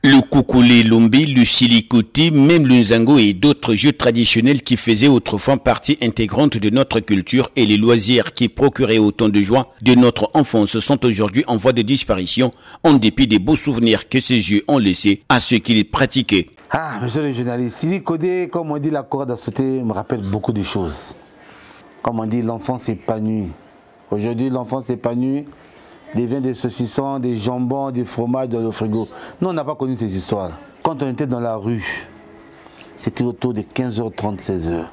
Le Koukoulé Lombi, le Silikoté, même le Nzango et d'autres jeux traditionnels qui faisaient autrefois partie intégrante de notre culture et les loisirs qui procuraient autant de joie de notre enfance sont aujourd'hui en voie de disparition en dépit des beaux souvenirs que ces jeux ont laissés à ceux qui les pratiquaient. Ah, monsieur le journaliste, Silikoté, comme on dit, la corde à sauter me rappelle beaucoup de choses. Comme on dit, l'enfant s'épanouit. Aujourd'hui, l'enfant s'épanouit. Des vins, des saucissons, des jambons, des fromages dans le frigo. Nous, on n'a pas connu ces histoires. Quand on était dans la rue, c'était autour de 15h30, 16h.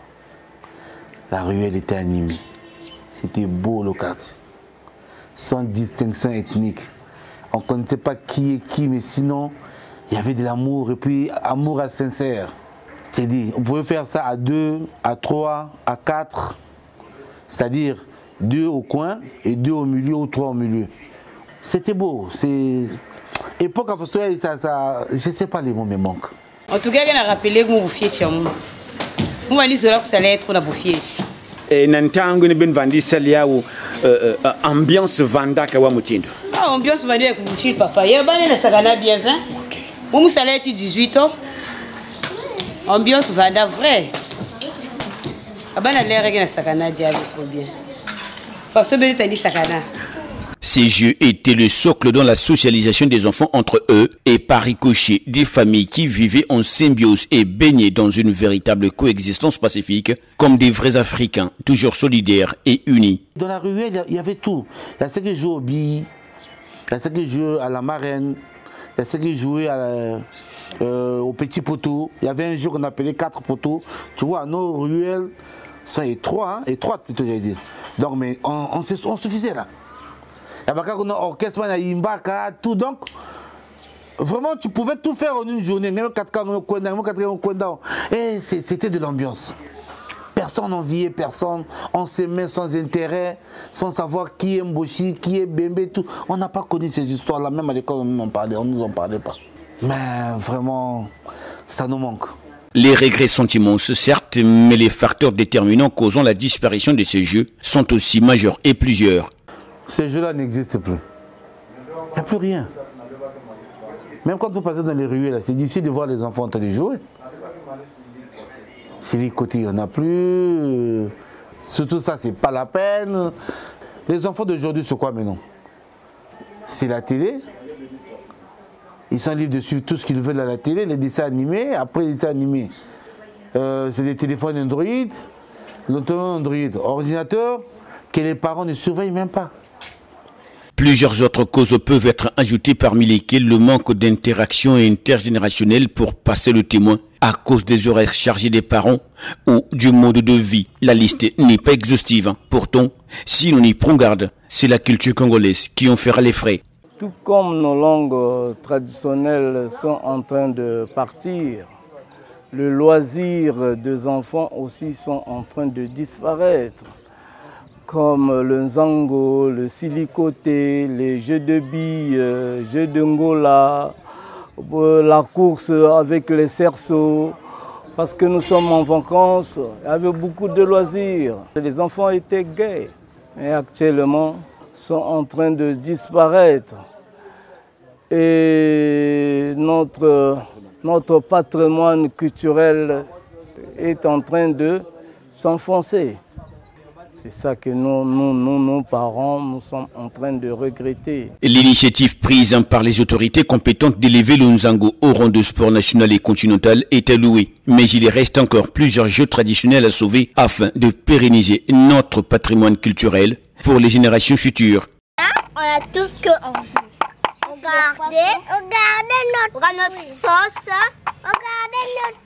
La ruelle était animée. C'était beau le quartier. Sans distinction ethnique. On ne connaissait pas qui est qui, mais sinon, il y avait de l'amour, et puis amour à sincère. C'est dit, on pouvait faire ça à 2, à 3, à 4. C'est-à-dire 2 au coin et 2 au milieu ou 3 au milieu. C'était beau, c'est... Époque à Fostoya, ça... Je ne sais pas, les mots me manquent. En tout cas, on a rappelé que vous fiez chez moi. Vous m'avez dit que ça allait être une bouffier. Et Nantango ne ben vendi celia ou ambiance vanda kawa mutindo. Ah, ambiance vanda avec mutindo papa. Il y a pas de sagana bien 20. OK. Vous allez être 18 ans. Ambiance vanda vrai. Abana l'air que na sagana dia trop bien. Parce que ben dit sagana. Ces jeux étaient le socle dans la socialisation des enfants entre eux et par ricochet des familles qui vivaient en symbiose et baignaient dans une véritable coexistence pacifique comme des vrais Africains, toujours solidaires et unis. Dans la ruelle, il y avait tout. Il y a ceux qui jouaient aux billes, il y a ceux qui jouaient à la marraine, il y a ceux qui jouaient au petit poteau. Il y avait un jeu qu'on appelait 4 poteaux. Tu vois, nos ruelles sont étroites, étroites plutôt, j'allais dire. Donc, mais on suffisait là. Il y avait un orchestre, tout. Donc, vraiment, tu pouvais tout faire en une journée. Et c'était de l'ambiance. Personne n'enviait personne. On s'aimait sans intérêt, sans savoir qui est Mboshi, qui est Bembe, tout. On n'a pas connu ces histoires-là. Même à l'école, on ne nous en parlait pas. Mais vraiment, ça nous manque. Les regrets sont immenses, certes, mais les facteurs déterminants causant la disparition de ces jeux sont aussi majeurs et plusieurs. Ces jeux-là n'existent plus. Il n'y a plus rien. Même quand vous passez dans les rues, c'est difficile de voir les enfants en train de jouer. C'est les côtés, il n'y en a plus. Surtout ça, c'est pas la peine. Les enfants d'aujourd'hui, c'est quoi maintenant? C'est la télé. Ils sont libres de suivre tout ce qu'ils veulent à la télé, les dessins animés. Après les dessins animés, c'est des téléphones Android, l'automobile Android, ordinateur, que les parents ne surveillent même pas. Plusieurs autres causes peuvent être ajoutées parmi lesquelles le manque d'interaction intergénérationnelle pour passer le témoin à cause des horaires chargés des parents ou du mode de vie. La liste n'est pas exhaustive. Pourtant, si l'on y prend garde, c'est la culture congolaise qui en fera les frais. Tout comme nos langues traditionnelles sont en train de partir, le loisir des enfants aussi sont en train de disparaître. Comme le Nzango, le Silikoté, les jeux de billes, jeux de ngola, la course avec les cerceaux. Parce que nous sommes en vacances, il y avait beaucoup de loisirs. Les enfants étaient gais, mais actuellement sont en train de disparaître. Et notre patrimoine culturel est en train de s'enfoncer. C'est ça que nos parents, nous sommes en train de regretter. L'initiative prise par les autorités compétentes d'élever le Nzango au rang de sport national et continental est louée. Mais il reste encore plusieurs jeux traditionnels à sauver afin de pérenniser notre patrimoine culturel pour les générations futures. On a tout ce qu'on veut. Regardez notre sauce, regardez notre...